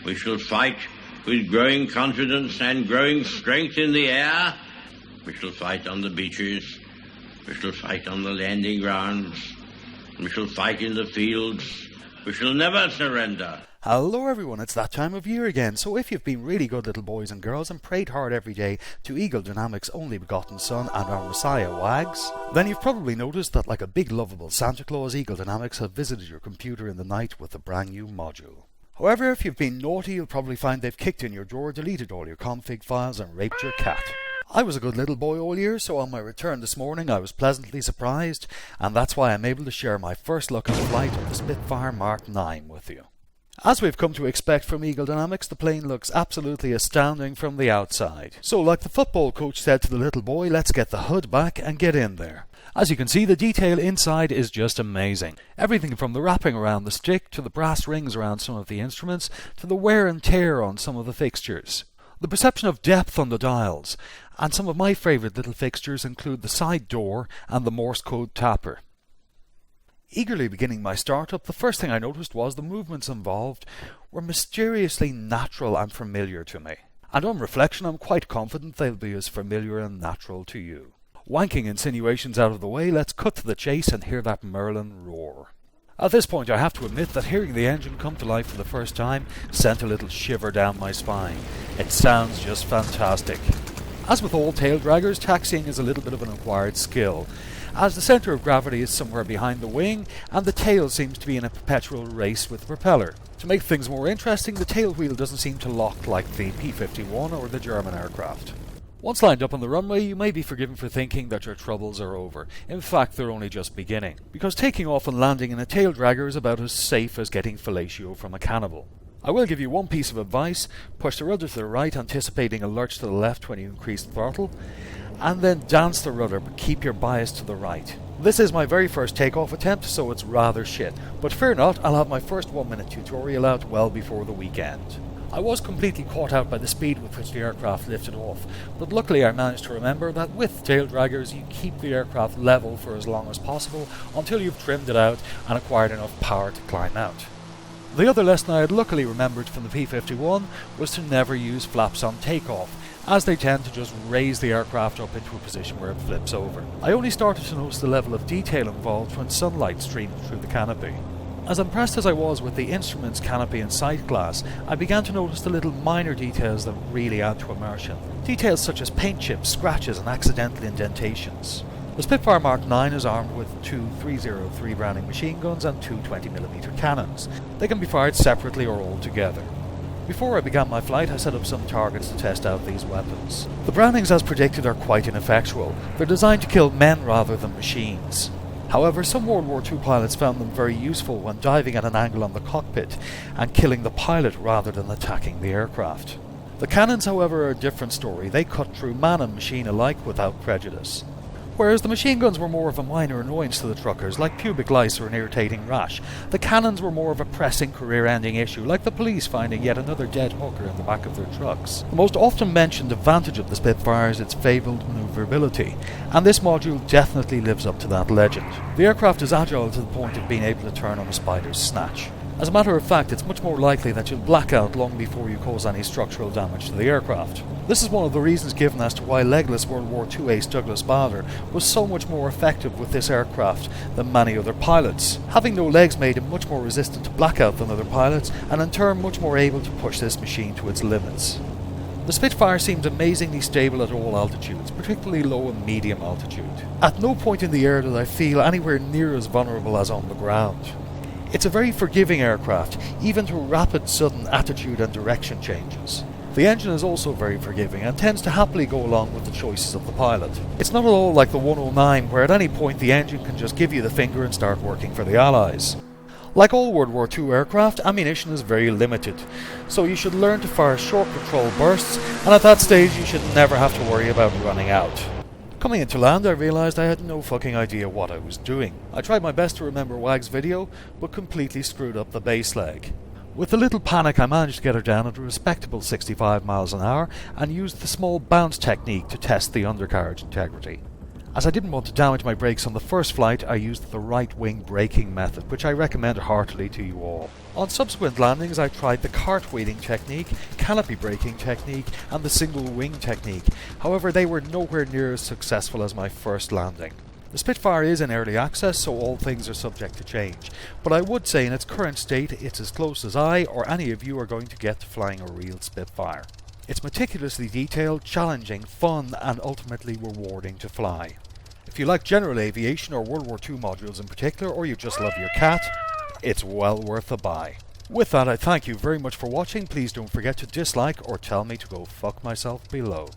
We shall fight with growing confidence and growing strength in the air. We shall fight on the beaches. We shall fight on the landing grounds. We shall fight in the fields. We shall never surrender. Hello everyone, it's that time of year again, so if you've been really good little boys and girls and prayed hard every day to Eagle Dynamics' only begotten Son and our Messiah Wags, then you've probably noticed that like a big lovable Santa Claus, Eagle Dynamics have visited your computer in the night with a brand new module. However, if you've been naughty, you'll probably find they've kicked in your drawer, deleted all your config files and raped your cat. I was a good little boy all year, so on my return this morning I was pleasantly surprised, and that's why I'm able to share my first look at the flight of the Spitfire Mk with you. As we've come to expect from Eagle Dynamics, the plane looks absolutely astounding from the outside. So like the football coach said to the little boy, let's get the hood back and get in there. As you can see, the detail inside is just amazing. Everything from the wrapping around the stick, to the brass rings around some of the instruments, to the wear and tear on some of the fixtures. The perception of depth on the dials, and some of my favourite little fixtures include the side door and the Morse code tapper. Eagerly beginning my startup, the first thing I noticed was the movements involved were mysteriously natural and familiar to me. And on reflection, I'm quite confident they'll be as familiar and natural to you. Wanking insinuations out of the way, let's cut to the chase and hear that Merlin Roar. At this point I have to admit that hearing the engine come to life for the first time sent a little shiver down my spine. It sounds just fantastic. As with all tail draggers, taxiing is a little bit of an acquired skill, as the centre of gravity is somewhere behind the wing and the tail seems to be in a perpetual race with the propeller. To make things more interesting, the tail wheel doesn't seem to lock like the P-51 or the German aircraft. Once lined up on the runway, you may be forgiven for thinking that your troubles are over. In fact, they're only just beginning, because taking off and landing in a tail dragger is about as safe as getting fellatio from a cannibal. I will give you one piece of advice: push the rudder to the right, anticipating a lurch to the left when you increase the throttle, and then dance the rudder, but keep your bias to the right. This is my very first takeoff attempt, so it's rather shit, but fear not, I'll have my first 1-minute tutorial out well before the weekend. I was completely caught out by the speed with which the aircraft lifted off, but luckily I managed to remember that with tail draggers you keep the aircraft level for as long as possible until you've trimmed it out and acquired enough power to climb out. The other lesson I had luckily remembered from the P-51 was to never use flaps on takeoff, as they tend to just raise the aircraft up into a position where it flips over. I only started to notice the level of detail involved when sunlight streamed through the canopy. As impressed as I was with the instruments, canopy and sight glass, I began to notice the little minor details that really add to immersion. Details such as paint chips, scratches and accidental indentations. The Spitfire Mk is armed with two 303 Browning machine guns and two 20mm cannons. They can be fired separately or all together. Before I began my flight, I set up some targets to test out these weapons. The Brownings, as predicted, are quite ineffectual. They're designed to kill men rather than machines. However, some World War II pilots found them very useful when diving at an angle on the cockpit and killing the pilot rather than attacking the aircraft. The cannons, however, are a different story. They cut through man and machine alike without prejudice. Whereas the machine guns were more of a minor annoyance to the truckers, like pubic lice or an irritating rash, the cannons were more of a pressing career-ending issue, like the police finding yet another dead hooker in the back of their trucks. The most often mentioned advantage of the Spitfire is its fabled maneuverability, and this module definitely lives up to that legend. The aircraft is agile to the point of being able to turn on a spider's snatch. As a matter of fact, it's much more likely that you'll black out long before you cause any structural damage to the aircraft. This is one of the reasons given as to why legless World War II ace Douglas Bader was so much more effective with this aircraft than many other pilots. Having no legs made him much more resistant to blackout than other pilots, and in turn much more able to push this machine to its limits. The Spitfire seems amazingly stable at all altitudes, particularly low and medium altitude. At no point in the air did I feel anywhere near as vulnerable as on the ground. It's a very forgiving aircraft, even through rapid sudden attitude and direction changes. The engine is also very forgiving and tends to happily go along with the choices of the pilot. It's not at all like the 109, where at any point the engine can just give you the finger and start working for the Allies. Like all World War II aircraft, ammunition is very limited, so you should learn to fire short control bursts, and at that stage you should never have to worry about running out. Coming into land, I realised I had no fucking idea what I was doing. I tried my best to remember Wag's video, but completely screwed up the base leg. With a little panic, I managed to get her down at a respectable 65 miles an hour and used the small bounce technique to test the undercarriage integrity. As I didn't want to damage my brakes on the first flight, I used the right wing braking method, which I recommend heartily to you all. On subsequent landings I tried the cartwheeling technique, canopy braking technique and the single wing technique. However, they were nowhere near as successful as my first landing. The Spitfire is in early access, so all things are subject to change, but I would say in its current state it's as close as I or any of you are going to get to flying a real Spitfire. It's meticulously detailed, challenging, fun and ultimately rewarding to fly. If you like general aviation or World War II modules in particular, or you just love your cat, it's well worth a buy. With that, I thank you very much for watching. Please don't forget to dislike or tell me to go fuck myself below.